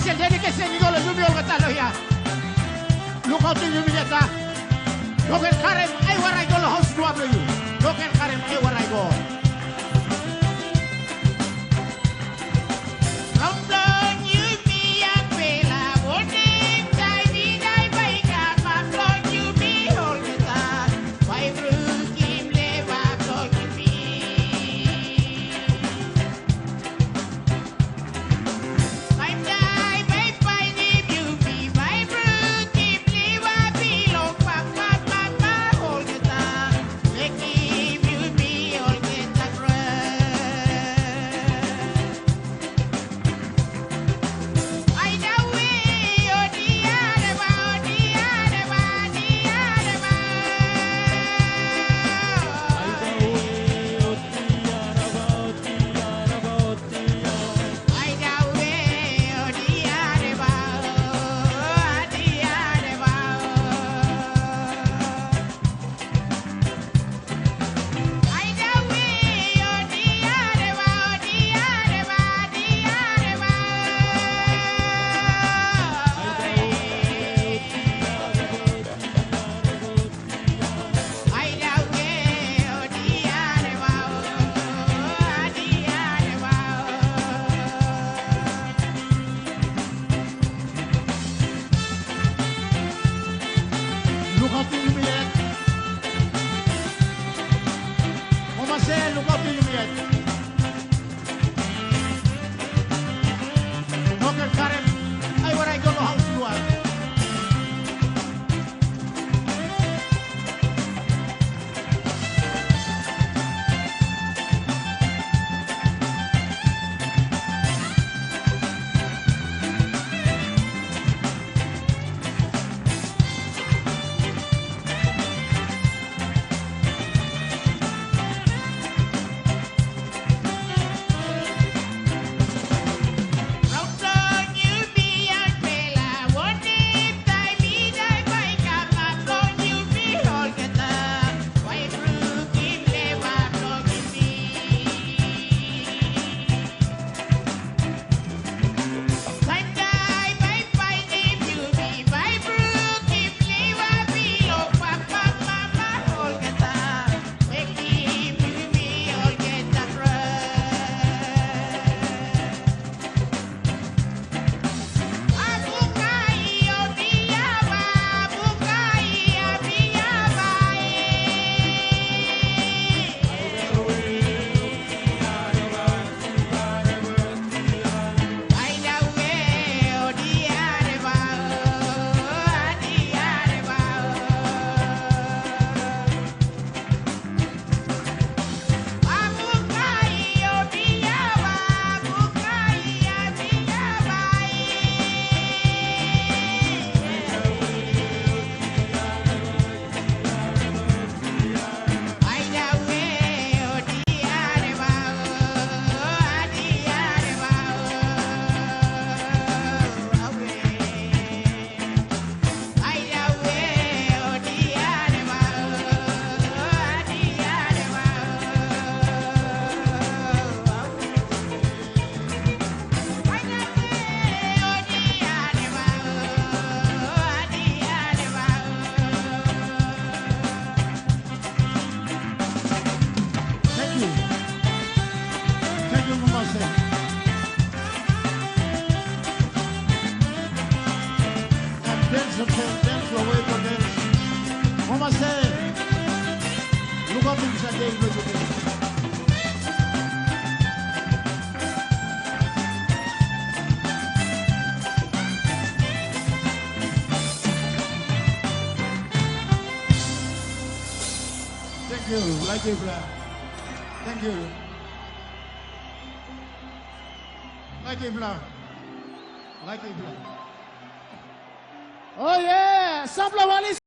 special dedication ni dolo Yumi olga talo ya. Look out to Yumi data. Loken karem ay waray dolo house dua belu. Loken karem ay waray go. Momase, look up to Yumi yet. Loken karem ay waray dolo house dua. Momase, look up in Sunday. Thank you, like it, thank you. Like it, like it. Oh yeah, Sampla Wali.